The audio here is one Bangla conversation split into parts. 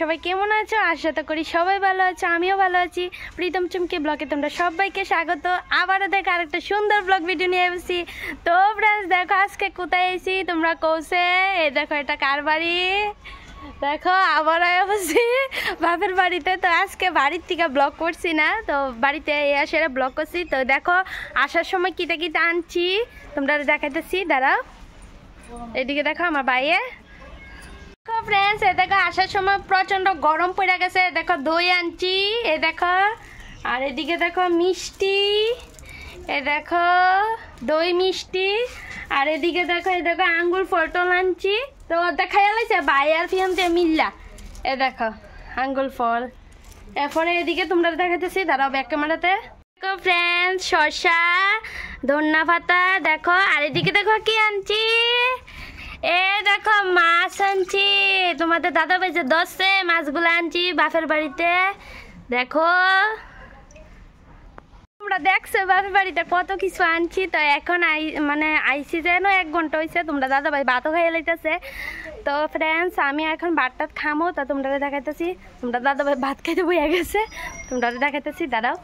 সবাই কেমন আছো? আশা তো করি সবাই ভালো আছো, আমিও ভালো আছি। প্রীতম চুমকি ব্লগে তোমরা সবাইকে স্বাগত। আবারও দেখো আরেকটা সুন্দর ব্লগ ভিডিও নিয়ে এসেছি। তো ফ্রেন্ডস দেখো আজকে কোথায় এসেছি তোমরা কৌশে, এই দেখো এটা কার বাড়ি, দেখো আবার এসেছি বাপের বাড়িতে। তো আজকে বাড়ির থেকে ব্লগ করছি না, তো বাড়িতে এসে ব্লগ করছি। তো দেখো আসার সময় কিটা কিটা আনছি তোমরা দেখাইতেছি, দাঁড়াও। এদিকে দেখো আমার বাইরে ফ্রেন্ডস, এ দেখো আসার সময় প্রচন্ড গরম পড়ে গেছে। দেখো দই আনছি, এ দেখো। আর এদিকে দেখো মিষ্টি, এ দেখো দই মিষ্টি। আর এদিকে দেখো এই দেখো আঙ্গুর ফলটল আনছি। তো দেখা যাচ্ছে ভাই আর ফিয়ান্তে মিল্লা, এ দেখো আঙ্গুর ফল। এরপরে এদিকে তোমরা দেখাতেছি, দাঁড়াও ব্যাক ক্যামেরাতে। দেখো ফ্রেন্ডস শসা, ধন্যা পাতা দেখো। আর এদিকে দেখো কি আনছি, এ দেখো মাছ আনছি। তোমাদের দাদা ভাইছে দশে মাছগুলো আনছি বাপের বাড়িতে। দেখো তোমরা দেখছো বাপের বাড়িতে কত কিছু আনছি। তো এখন আইসি যেন 1 ঘন্টা হয়েছে, তোমরা দাদা ভাই ভাতও খাইয়ে লাইতেছে। তো ফ্রেন্ডস আমি এখন ভাতটা খামো, তা তোমরা দেখাইতেছি। তোমরা দাদা ভাই ভাত খাইতে বইয়া গেছে, তোমরা দেখাইতেছি, দাঁড়াও।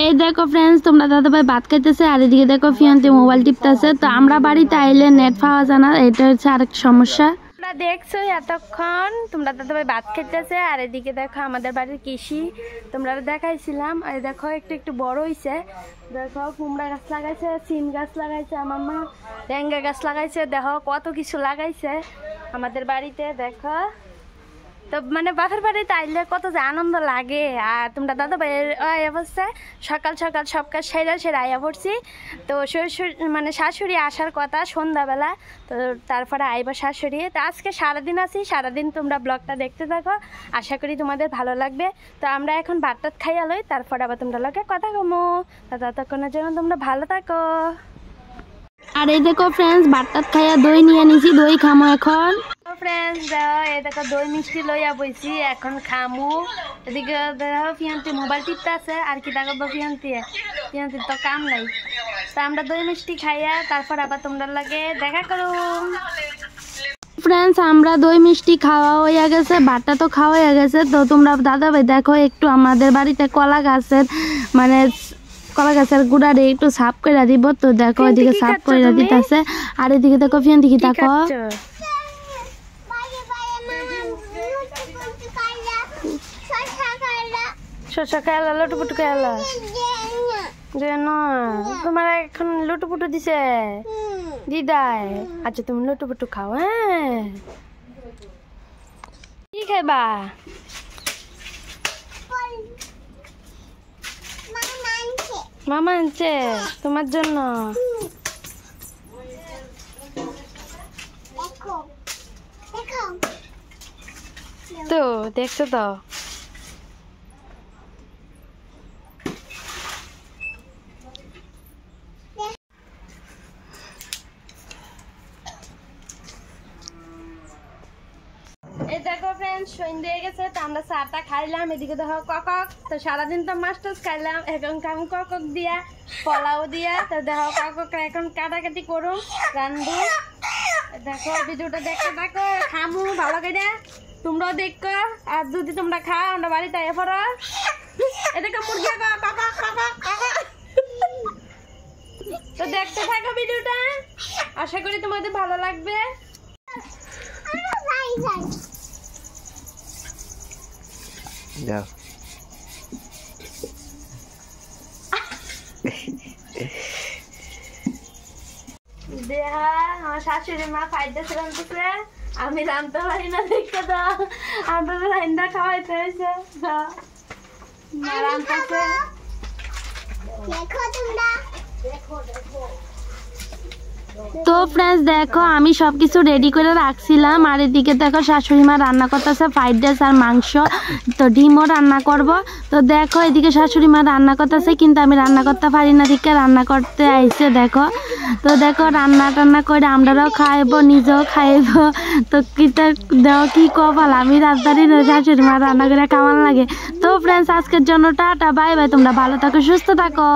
এই দেখো ফ্রেন্ডস তোমরা দাদা ভাই ভাত খাইতেছে, আর এদিকে দেখো ফিয়ান্তে মোবাইল টিপতেছে। তো আমরা বাড়িতে আইলে নেট পাওয়া যায় না, এটা হচ্ছে আরেক সমস্যা। তোমরা দেখছো এতক্ষণ তোমরা দাদা ভাই ভাত খাইতেছে। আর এদিকে দেখো আমাদের বাড়ির কৃষি তোমরা দেখাইছিলাম, আর দেখো একটু একটু বড় হয়েছে। দেখো কুমড়া গাছ লাগাইছে, সিম গাছ লাগাইছে, আমার মা টেঙ্গা গাছ লাগাইছে। দেখো কত কিছু লাগাইছে আমাদের বাড়িতে। দেখো তো বাপের বাড়িতে আইলে কত যে আনন্দ লাগে। আর তোমরা দাদা ভাইয়ের অবস্থায় সকাল সকাল সব কাজ সেরা আইয়া পড়ছি। তো শাশুড়ি আসার কথা সন্ধ্যাবেলা, তো তারপরে আইবা শাশুড়ি। তো আজকে সারাদিন আছি, সারাদিন তোমরা ব্লগটা দেখতে থাকো, আশা করি তোমাদের ভালো লাগবে। তো আমরা এখন ভাত টাত খাইয়া লই, তারপরে আবার তোমরা লোকে কথা কমো। তো ততক্ষণের জন্য তোমরা ভালো থাকো। আর এই দেখো ফ্রেন্ডস ভাত খাইয়া দই নিয়ে নিছি, দই খামো এখন। ফ্রেন্ডস এই দেখো দই মিষ্টি লইয়া বইছি, এখন খামু। এদিকে দেখো ফিয়ান্তি মোবাইল টিপতে আছে, আর কি দেখো ফিয়ান্তির তো কাম নাই। তো আমরা দই মিষ্টি খাইয়া তারপর আবার তোমরা লাগে দেখা করো। ফ্রেন্ডস আমরা দই মিষ্টি খাওয়া হয়ে গেছে, ভাতটা তো খাওয়া হয়ে গেছে। তো তোমরা দাদা ভাই দেখো একটু আমাদের বাড়িতে কলা গাছের গুড়ারে একটু সাফ করে দিব। তো দেখো এদিকে সাফ করে দিতেছে, আর এদিকে দেখো ফিয়ান্তি কি দেখো শসা খাইলা, লুটুপুটু খাইলা তোমার এখন লুটুপুটু দিছে দিদাই। আচ্ছা তুমি লুটুপুটু খাও, হ্যাঁ কি খাইবা? মামা আনছে তোমার জন্য। তো দেখছো তো দেখো ফ্রেন্ডস সন্ধ্যে হয়ে গেছে, তো আমরা চাটা খাইলাম। এদিকে দেখো কক, তো সারাদিন তো মাছ টাছ খাইলাম, এখন খাম কক দিয়া পোলাও দিয়া। তো দেখো কক এখন কাটাকাটি করুম রান্ধু। দেখো ভিডিওটা দেখতে থাকো, খামু ভালো করে, তোমরাও দেখো। আর যদি তোমরা খাও আমরা বাড়িতে আইয়া পড়ো। এদিকে মুরগি তো দেখতে থাকো ভিডিওটা, আশা করি তোমাদের ভালো লাগবে। যাও দেহা আমার শাশুড়ি মা খাইতেছে, রাঁধতেছে, আমি রাঁধতে পারি না দেখে। তো আমরা রান্না খাওয়াইতে হয়েছে, রাঁধতেছে। তো ফ্রেন্ডস দেখো আমি সবকিছু রেডি করে রাখছিলাম, আর এদিকে দেখো শাশুড়ি মা রান্না করতেছে ফ্রাইড রাইস আর মাংস, তো ডিমও রান্না করব। তো দেখো এদিকে শাশুড়ি মা রান্না করতেছে, কিন্তু আমি রান্না করতে পারি না দিকে রান্না করতে আইছে। দেখো তো দেখো রান্না করে আমরাও খাইব, নিজেও খাইব। তো দেখো কি কপাল, আমি রাজধানী শাশুড়ি মা রান্না করে খাওয়ান লাগে। তো ফ্রেন্ডস আজকের জন্য টাটা, বাই বাই, তোমরা ভালো থাকো সুস্থ থাকো।